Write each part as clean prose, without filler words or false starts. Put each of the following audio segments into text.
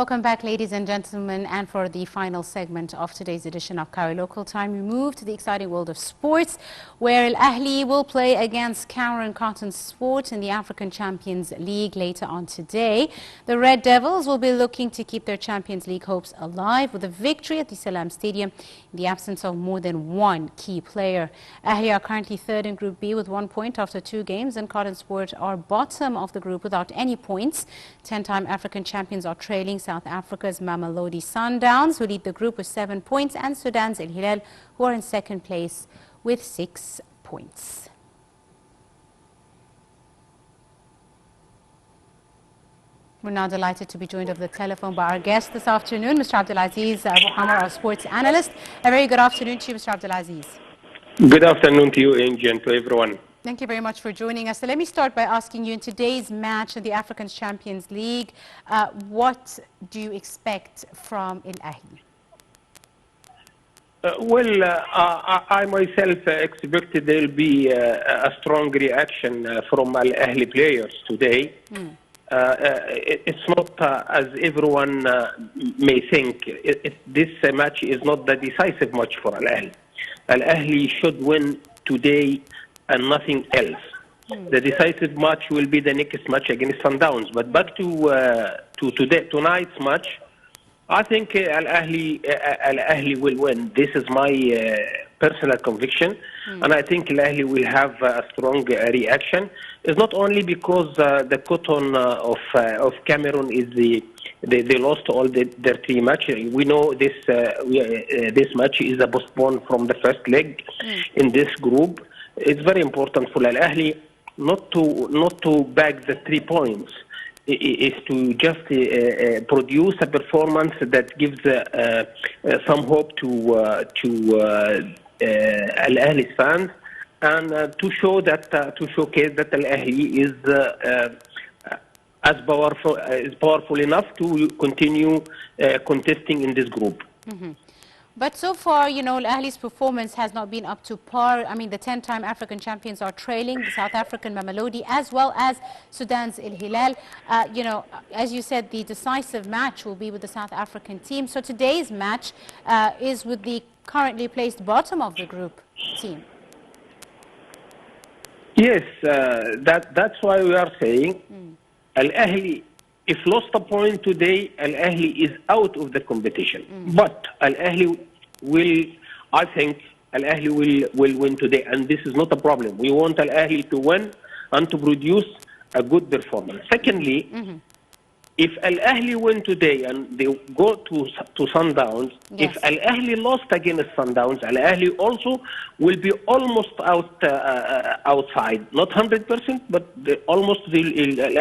Welcome back, ladies and gentlemen, and for the final segment of today's edition of Cairo Local Time, we move to the exciting world of sports, where Al Ahly will play against Cairo Cotton Sport in the African Champions League later on today. The Red Devils will be looking to keep their Champions League hopes alive with a victory at the Salam Stadium in the absence of more than one key player. Ahly are currently third in Group B with 1 point after 2 games, and Cotton Sport are bottom of the group without any points. 10-time African champions are trailing South Africa's Mamelodi Sundowns, who lead the group with 7 points, and Sudan's Al Hilal, who are in second place with 6 points. We're now delighted to be joined over the telephone by our guest this afternoon, Mr. Abdulaziz Abu Hamar, our sports analyst. A very good afternoon to you, Mr. Abdulaziz. Good afternoon to you, Angie, and to everyone. Thank you very much for joining us. So let me start by asking you, in today's match in the African Champions League, what do you expect from Al Ahly? I myself expected there will be a strong reaction from Al Ahly players today. It's not as everyone may think. This match is not the decisive match for Al Ahly. Al Ahly should win today and nothing else. The decisive match will be the next match against Sundowns. But back to tonight's match, I think Al Ahly will win. This is my personal conviction, and I think Al Ahly will have a strong reaction. It's not only because the Cotton of Cameroon is they lost all their 3 matches. We know this match is a postponed from the first leg in this group. It's very important for Al Ahly not to bag the 3 points. Is to just produce a performance that gives some hope to Al Ahly's fans, and to showcase that Al Ahly is powerful enough to continue contesting in this group. But so far, you know, Al Ahly's performance has not been up to par. I mean, the 10-time African champions are trailing the South African Mamelodi as well as Sudan's Al Hilal. You know, as you said, the decisive match will be with the South African team. So today's match is with the currently placed bottom of the group team. Yes, that's why we are saying Al Ahly, if lost a point today, Al Ahly is out of the competition. But Al Ahly I think Al Ahly will win today, and this is not a problem. We want Al Ahly to win and to produce a good performance. Secondly, if Al Ahly win today and they go to Sundowns, if Al Ahly lost against Sundowns, Al Ahly also will be almost outside. Not 100%, but almost Al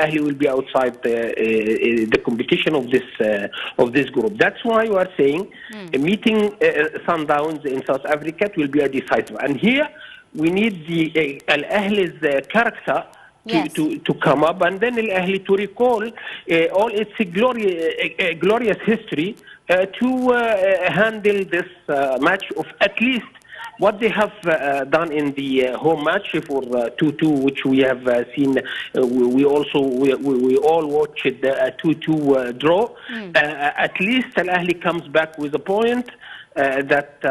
Ahly will be outside the competition of this group. That's why we are saying meeting Sundowns in South Africa will be a decisive. And here we need the Al Ahly's character to come up, and then Al Ahly to recall all its glorious history to handle this match of at least what they have done in the home match for 2-2, which we have seen. We all watched a 2-2 draw. At least Al Ahly comes back with a point that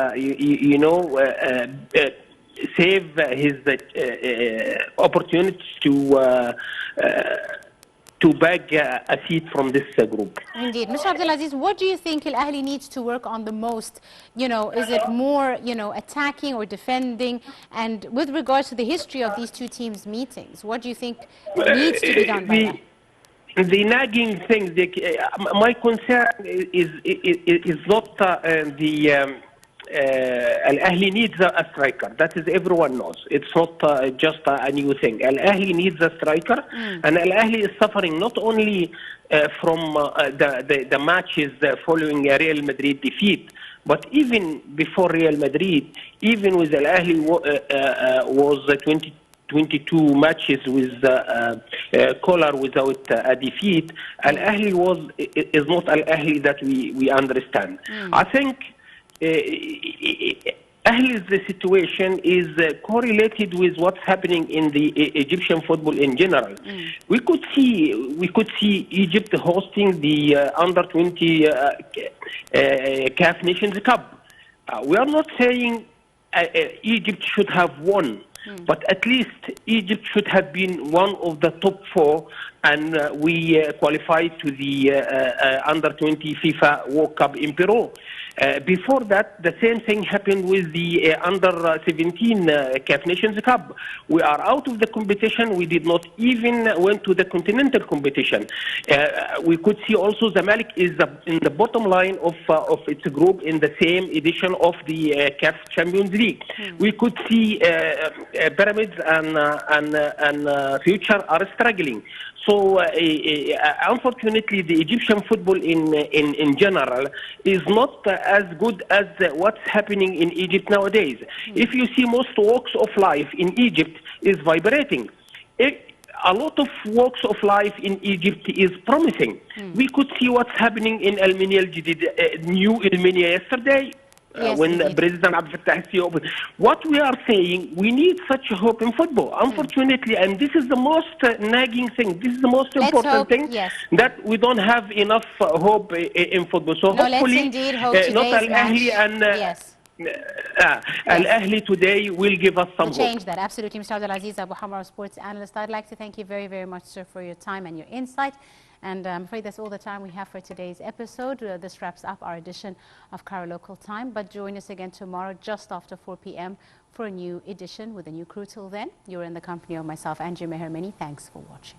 save his opportunities to bag a seat from this group. Indeed. Mr. Abdulaziz, what do you think Al Ahly needs to work on the most? You know, is it more, attacking or defending? And with regards to the history of these two teams' meetings, what do you think needs to be done by them? The nagging things, my concern is not Al Ahly needs a striker. That is, everyone knows. It's not just a new thing. Al Ahly needs a striker, and Al Ahly is suffering not only from the matches following a Real Madrid defeat, but even before Real Madrid, even with Al Ahly was 22 matches with color without a defeat. Al Ahly is not Al Ahly that we understand. I think Ahli's the situation is correlated with what's happening in the Egyptian football in general. We could see Egypt hosting the under 20 CAF Nations Cup. We are not saying Egypt should have won, but at least Egypt should have been one of the top four, and we qualified to the under 20 FIFA World Cup in Peru. Before that, the same thing happened with the under 17 CAF Nations Cup. We are out of the competition. We did not even went to the continental competition. We could see also Zamalek is in the bottom line of its group in the same edition of the CAF Champions League. We could see Pyramids and Future are struggling. So unfortunately, the Egyptian football in general is not as good as what's happening in Egypt nowadays. If you see, most walks of life in Egypt is vibrating. A lot of walks of life in Egypt is promising. We could see what's happening in Almenia, new Almenia yesterday. Yes, when indeed. President Abdel Fattah al-Sisi opened. What we are saying, we need such a hope in football. Unfortunately, and this is the most nagging thing, this is the most Let's important hope, thing, yes. that we don't have enough hope in football. So No, let's hopefully, indeed hope not today's Al-Ahli match. and Yes. Al-Ahli today will give us some We'll hope. change that. Absolutely. Mr. Abdulaziz Abu Hamar, sports analyst. I'd like to thank you very, very much, sir, for your time and your insight. And I'm afraid that's all the time we have for today's episode. This wraps up our edition of Cairo Local Time. But join us again tomorrow just after 4 p.m. for a new edition with a new crew. Till then, you're in the company of myself, Angie Mehermani. Thanks for watching.